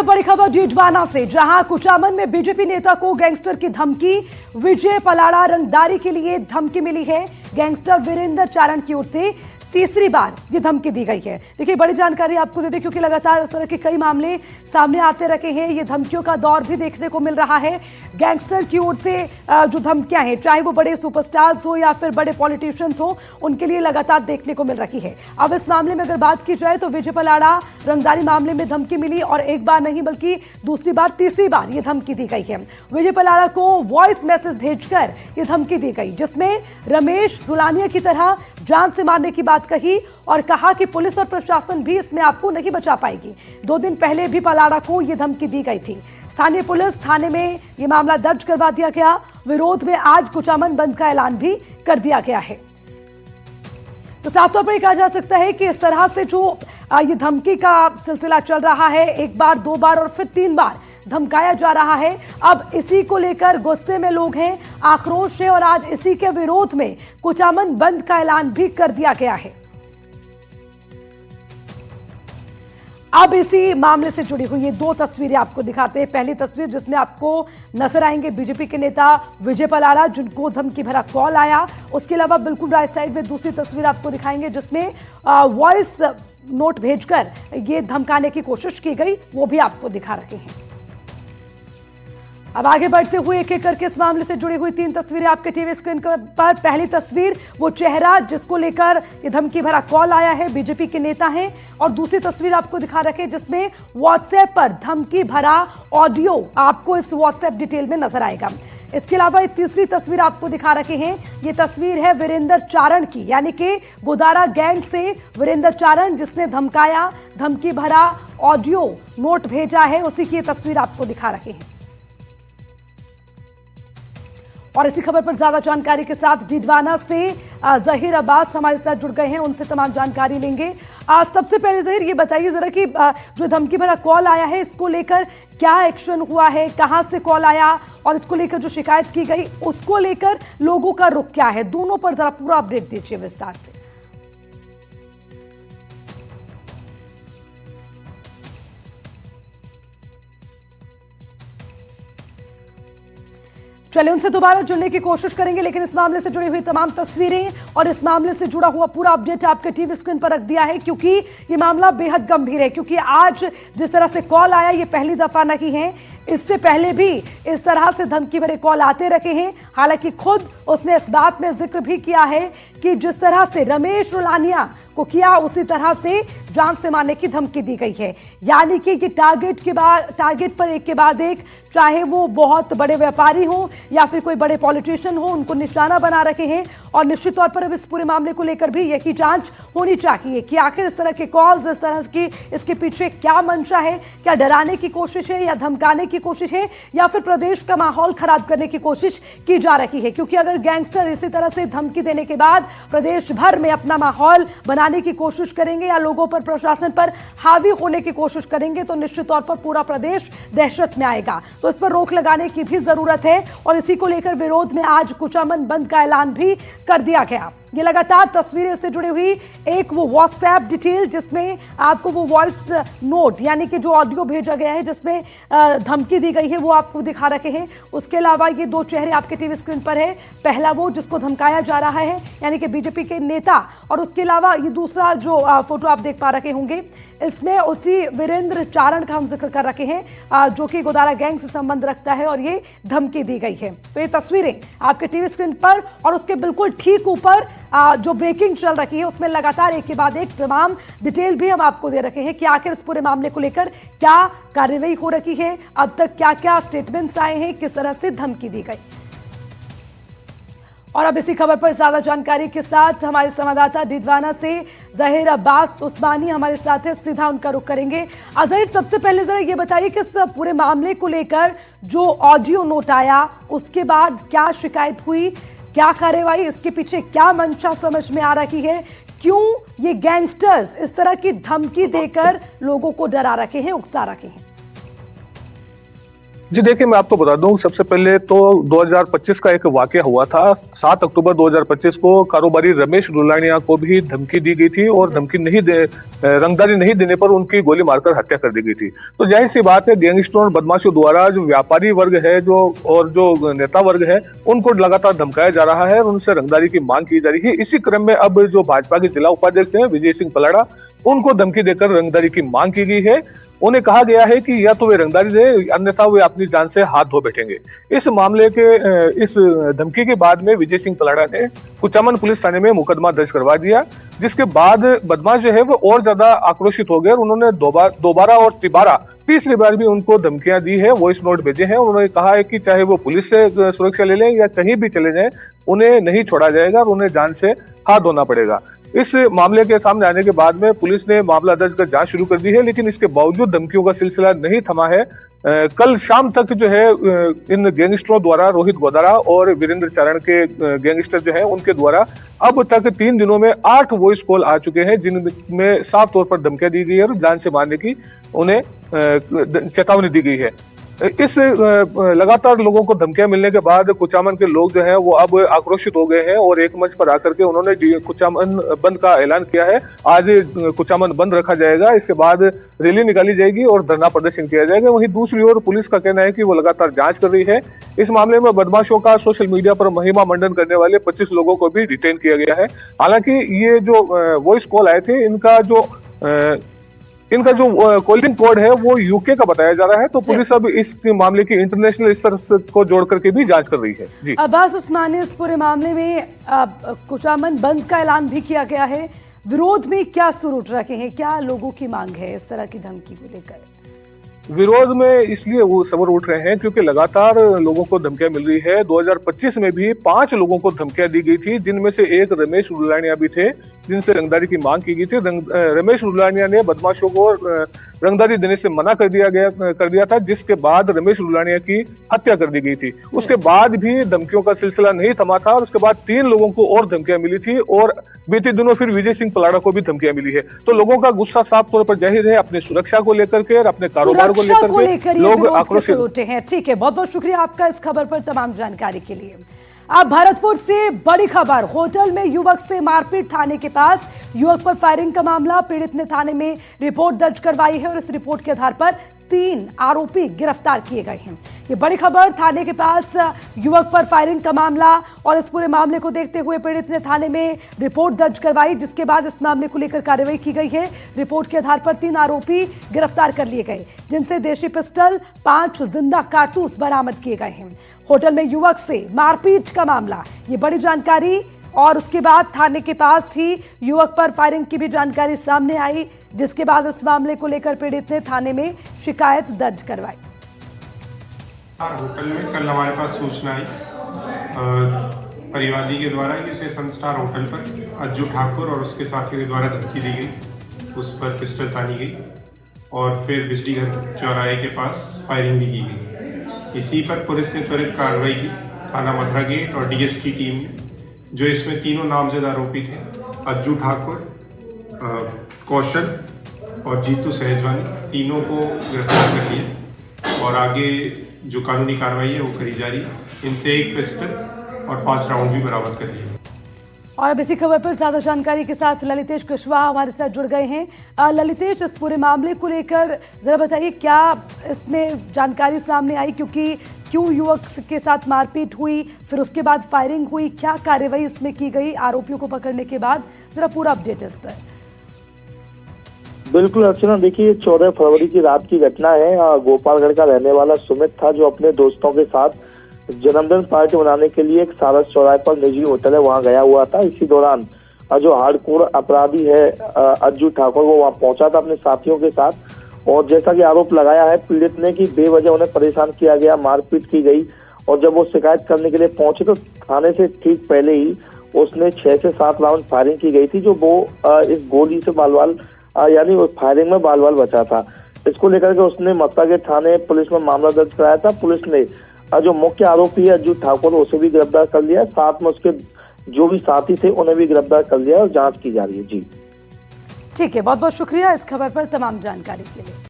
अब बड़ी खबर डीडवाना से, जहां कुचामन में बीजेपी नेता को गैंगस्टर की धमकी। विजय पलाड़ा रंगदारी के लिए धमकी मिली है। गैंगस्टर वीरेंद्र चारण की ओर से तीसरी बार ये धमकी दी गई है। देखिए, बड़ी जानकारी आपको दे दें क्योंकि लगातार इस तरह के कई मामले सामने आते रहे हैं। ये धमकियों का दौर भी देखने को मिल रहा है। गैंगस्टर की ओर से जो धमकियां हैं, चाहे वो बड़े सुपरस्टार्स हो या फिर बड़े पॉलिटिशियंस हो, उनके लिए लगातार देखने को मिल रही है। अब इस मामले में अगर बात की जाए तो विजय पलाड़ा रंगदारी मामले में धमकी मिली और एक बार नहीं बल्कि दूसरी बार तीसरी बार ये धमकी दी गई है। विजय पलाड़ा को वॉइस मैसेज भेजकर ये धमकी दी गई, जिसमें रमेश रुलानिया की तरह जान से मारने की बात कही और कहा कि पुलिस और प्रशासन भी इसमें आपको नहीं बचा पाएगी। 2 दिन पहले भी पलाड़ा को यह धमकी दी गई थी। स्थानीय पुलिस थाने में यह मामला दर्ज करवा दिया गया। विरोध में आज कुचामन बंद का ऐलान भी कर दिया गया है। तो साफ तौर पर कहा जा सकता है कि इस तरह से जो ये धमकी का सिलसिला चल रहा है, 1 बार 2 बार और फिर 3 बार धमकाया जा रहा है। अब इसी को लेकर गुस्से में लोग हैं, आक्रोश है और आज इसी के विरोध में कुचामन बंद का ऐलान भी कर दिया गया है। अब इसी मामले से जुड़ी हुई ये 2 तस्वीरें आपको दिखाते हैं। पहली तस्वीर जिसमें आपको नजर आएंगे बीजेपी के नेता विजय पलाड़ा, जिनको धमकी भरा कॉल आया। उसके अलावा बिल्कुल राइट साइड में दूसरी तस्वीर आपको दिखाएंगे जिसमें वॉइस नोट भेजकर ये धमकाने की कोशिश की गई, वो भी आपको दिखा रहे हैं। अब आगे बढ़ते हुए एक एक करके इस मामले से जुड़ी हुई 3 तस्वीरें आपके टीवी स्क्रीन पर। पहली तस्वीर वो चेहरा जिसको लेकर ये धमकी भरा कॉल आया है, बीजेपी के नेता हैं। और दूसरी तस्वीर आपको दिखा रखे जिसमें व्हाट्सएप पर धमकी भरा ऑडियो आपको इस व्हाट्सएप डिटेल में नजर आएगा। इसके अलावा एक तीसरी तस्वीर आपको दिखा रखे हैं। ये तस्वीर है वीरेंद्र चारण की, यानी कि गोदारा गैंग से वीरेंद्र चारण जिसने धमकाया, धमकी भरा ऑडियो नोट भेजा है, उसी की तस्वीर आपको दिखा रखे हैं। और इसी खबर पर ज्यादा जानकारी के साथ डीडवाना से जहीर अब्बास हमारे साथ जुड़ गए हैं, उनसे तमाम जानकारी लेंगे। सबसे पहले जहीर ये बताइए जरा कि जो धमकी भरा कॉल आया है, इसको लेकर क्या एक्शन हुआ है, कहां से कॉल आया और इसको लेकर जो शिकायत की गई उसको लेकर लोगों का रुख क्या है, दोनों पर जरा पूरा अपडेट दीजिए विस्तार से। चलिए उनसे दोबारा जुड़ने की कोशिश करेंगे, लेकिन इस मामले से जुड़ी हुई तमाम तस्वीरें और इस मामले से जुड़ा हुआ पूरा अपडेट आपके टीवी स्क्रीन पर रख दिया है, क्योंकि ये मामला बेहद गंभीर है। क्योंकि आज जिस तरह से कॉल आया, ये पहली दफा नहीं है, इससे पहले भी इस तरह से धमकी भरे कॉल आते रहे हैं। हालांकि खुद उसने इस बात में जिक्र भी किया है कि जिस तरह से रमेश रुलानिया को किया, उसी तरह से जान से मारने की धमकी दी गई है। यानी कि टारगेट पर एक के बाद एक, चाहे वो बहुत बड़े व्यापारी हो या फिर कोई बड़े पॉलिटिशियन हो, उनको निशाना बना रखे हैं। और निश्चित तौर पर अब इस पूरे मामले को लेकर भी यही जांच होनी चाहिए कि आखिर इस तरह के कॉल्स, इस तरह की इसके पीछे क्या मंशा है, क्या डराने की कोशिश है या धमकाने की कोशिश है या फिर प्रदेश का माहौल खराब करने की कोशिश की जा रही है। क्योंकि अगर गैंगस्टर इसी तरह से धमकी देने के बाद प्रदेश भर में अपना माहौल बनाने की कोशिश करेंगे या लोगों पर, प्रशासन पर हावी होने की कोशिश करेंगे, तो निश्चित तौर पर पूरा प्रदेश दहशत में आएगा। तो इस पर रोक लगाने की भी जरूरत है और इसी को लेकर विरोध में आज कुचामन बंद का ऐलान भी कर दिया गया। ये लगातार तस्वीरें से जुड़ी हुई, एक वो व्हाट्सएप डिटेल जिसमें आपको वो वॉइस नोट यानी कि जो ऑडियो भेजा गया है जिसमें धमकी दी गई है, वो आपको दिखा रखे हैं। उसके अलावा ये 2 चेहरे आपके टीवी स्क्रीन पर है। पहला वो जिसको धमकाया जा रहा है यानी कि बीजेपी के नेता, और उसके अलावा ये दूसरा जो फोटो आप देख पा रखे होंगे, इसमें उसी वीरेंद्र चारण का हम जिक्र कर रखे हैं जो कि गोदारा गैंग से संबंध रखता है और ये धमकी दी गई है। तो ये तस्वीरें आपके टीवी स्क्रीन पर और उसके बिल्कुल ठीक ऊपर जो ब्रेकिंग चल रही है, उसमें लगातार एक के बाद एक तमाम डिटेल भी हम आपको दे रखे हैं कि आखिर इस पूरे मामले को लेकर क्या कार्रवाई हो रही है, अब तक क्या क्या स्टेटमेंट्स आए हैं, किस तरह से धमकी दी गई। और अब इसी खबर पर ज्यादा जानकारी के साथ हमारे संवाददाता डीडवाना से जहीर अब्बास उस्मानी हमारे साथ है, सीधा उनका रुख करेंगे। जहीर, सबसे पहले जरा ये बताइए कि इस पूरे मामले को लेकर जो ऑडियो नोट आया, उसके बाद क्या शिकायत हुई, क्या कार्रवाई, इसके पीछे क्या मंशा समझ में आ रही है, क्यों ये गैंगस्टर्स इस तरह की धमकी देकर लोगों को डरा रखे हैं, उकसा रखे हैं? जी देखिए, मैं आपको बता दूं, सबसे पहले तो 2025 का एक वाकया हुआ था। 7 अक्टूबर 2025 को कारोबारी रमेश रुलानिया को भी धमकी दी गई थी और रंगदारी नहीं देने पर उनकी गोली मारकर हत्या कर दी गई थी। तो जाहिर सी बात है, गैंगस्टरों और बदमाशों द्वारा जो व्यापारी वर्ग है जो नेता वर्ग है, उनको लगातार धमकाया जा रहा है और उनसे रंगदारी की मांग की जा रही है। इसी क्रम में अब जो भाजपा के जिला उपाध्यक्ष हैं विजय सिंह पलाड़ा, उनको धमकी देकर रंगदारी की मांग की गई है। उन्हें कहा गया है कि या तो वे रंगदारी दे, अन्यथा वे अपनी जान से हाथ धो बैठेंगे। इस मामले के इस धमकी के बाद में विजय सिंह पलाड़ा ने कुचामन पुलिस थाने में मुकदमा दर्ज करवा दिया, जिसके बाद बदमाश जो है वो और ज्यादा आक्रोशित हो गए और उन्होंने दोबारा और तीसरी बार भी उनको धमकियां दी है, वॉइस नोट भेजे हैं। उन्होंने कहा है कि चाहे वो पुलिस से सुरक्षा ले लें या कहीं भी चले जाएं, उन्हें नहीं छोड़ा जाएगा और उन्हें जान से हाथ धोना पड़ेगा। इस मामले के सामने आने के बाद में पुलिस ने मामला दर्ज कर जांच शुरू कर दी है, लेकिन इसके बावजूद धमकियों का सिलसिला नहीं थमा है। कल शाम तक जो है इन गैंगस्टरों द्वारा, रोहित गोदारा और वीरेंद्र चारण के गैंगस्टर जो है उनके द्वारा अब तक 3 दिनों में 8 वॉइस कॉल आ चुके हैं, जिनमें साफ तौर पर धमकियां दी गई है और जान से मारने की उन्हें चेतावनी दी गई है। इस लगातार लोगों को धमकियां मिलने के बाद कुचामन के लोग जो हैं वो अब आक्रोशित हो गए हैं और एक मंच पर आकर के उन्होंने कुचामन बंद का ऐलान किया है। आज कुचामन बंद रखा जाएगा, इसके बाद रैली निकाली जाएगी और धरना प्रदर्शन किया जाएगा। वहीं दूसरी ओर पुलिस का कहना है कि वो लगातार जांच कर रही है। इस मामले में बदमाशों का सोशल मीडिया पर महिमा मंडन करने वाले 25 लोगों को भी डिटेन किया गया है। हालांकि ये जो वॉइस कॉल आए थे, इनका जो कॉलिंग कोड है वो यूके का बताया जा रहा है। तो पुलिस अब इस मामले की इंटरनेशनल स्तर को जोड़ करके भी जांच कर रही है। जी, अब्बास उस्मानी, इस पूरे मामले में कुचामन बंद का ऐलान भी किया गया है। विरोध में क्या सुर उठ रहे हैं, क्या लोगों की मांग है इस तरह की धमकी को लेकर? विरोध में इसलिए वो सवाल उठ रहे हैं क्योंकि लगातार लोगों को धमकियां मिल रही है। 2025 में भी 5 लोगों को धमकियां दी गई थी, जिनमें से एक रमेश रुलानिया भी थे, जिनसे रंगदारी की मांग की गई थी। रमेश रुलानिया ने बदमाशों को रंगदारी देने से मना कर दिया था, जिसके बाद रमेश रुलानिया की हत्या कर दी गई थी। उसके बाद भी धमकियों का सिलसिला नहीं थमा था और उसके बाद 3 लोगों को और धमकियां मिली थी और बीते दिनों फिर विजय सिंह पलाड़ा को भी धमकियां मिली है। तो लोगों का गुस्सा साफ तौर पर जाहिर है, अपनी सुरक्षा को लेकर के और अपने कारोबार को लेकर के लोग आक्रोशित होते हैं। ठीक है, बहुत बहुत शुक्रिया आपका इस खबर पर तमाम जानकारी के लिए। अब भरतपुर से बड़ी खबर, होटल में युवक से मारपीट, थाने के पास युवक पर फायरिंग का मामला। पीड़ित ने थाने में रिपोर्ट दर्ज करवाई है और इस रिपोर्ट के आधार पर 3 आरोपी गिरफ्तार किए गए हैं। ये बड़ी खबर, थाने के पास युवक पर फायरिंग का मामला और इस पूरे मामले को देखते हुए पीड़ित ने थाने में रिपोर्ट दर्ज करवाई, जिसके बाद इस मामले को लेकर कार्रवाई की गई है। रिपोर्ट के आधार पर 3 आरोपी गिरफ्तार कर लिए गए, जिनसे देशी पिस्टल, 5 जिंदा कारतूस बरामद किए गए हैं। होटल में युवक से मारपीट का मामला, ये बड़ी जानकारी, और उसके बाद थाने के पास ही युवक पर फायरिंग की भी जानकारी सामने आई, जिसके बाद इस मामले को लेकर पीड़ित ने थाने में शिकायत दर्ज करवाई। होटल में कल हमारे पास सूचना आई परिवादी के द्वारा कि उसे सनस्टार होटल पर अज्जू ठाकुर और उसके साथी के द्वारा धमकी दी गई, उस पर पिस्टल तानी गई और फिर बिजली घर चौराहे के पास फायरिंग भी की गई। इसी पर पुलिस ने त्वरित कार्रवाई की। थाना मथुरा गेट और डीएसपी टीम ने, जो इसमें तीनों नामजद आरोपी थे, अज्जू ठाकुर, कौशल और जीतू सहजवानी, तीनों को गिरफ्तार कर लिया और आगे जो कानूनी कार्रवाई है वो करी जा रही है। इनसे 1 पिस्टल और 5 राउंड भी बरामद कर लिए। और अब इसी खबर पर ज्यादा जानकारी के साथ ललितेश कुशवाहा हमारे साथ जुड़ गए हैं। ललितेश, इस पूरे मामले को लेकर जरा बताइए, क्या इसमें जानकारी सामने आई, क्यों युवक के साथ मारपीट हुई, फिर उसके बाद फायरिंग हुई, क्या कार्रवाई इसमें की गई आरोपियों को पकड़ने के बाद? जरा पूरा अपडेट इस पर। बिल्कुल अर्चना, देखिए 14 फरवरी की रात की घटना है। गोपालगढ़ का रहने वाला सुमित था, जो अपने दोस्तों के साथ जन्मदिन पार्टी मनाने के लिए एक सारस चौराहे पर निजी होटल है वहां गया हुआ था। इसी दौरान जो हार्डकोर अपराधी है अज्जू ठाकुर, वो वहां पहुंचा था अपने साथियों के साथ और जैसा कि आरोप लगाया है पीड़ित ने कि बेवजह उन्हें परेशान किया गया, मारपीट की गई और जब वो शिकायत करने के लिए पहुंचे तो थाने से ठीक पहले ही उसने 6 से 7 राउंड फायरिंग की गई थी, जो वो इस गोली से बाल यानी उस फायरिंग में बाल बचा था। इसको लेकर के उसने मथुरा के थाने पुलिस में मामला दर्ज कराया था। पुलिस ने जो मुख्य आरोपी है अज्जू ठाकुर, उसे भी गिरफ्तार कर लिया, साथ में उसके जो भी साथी थे उन्हें भी गिरफ्तार कर लिया और जांच की जा रही है। जी ठीक है, बहुत बहुत शुक्रिया इस खबर पर तमाम जानकारी के लिए।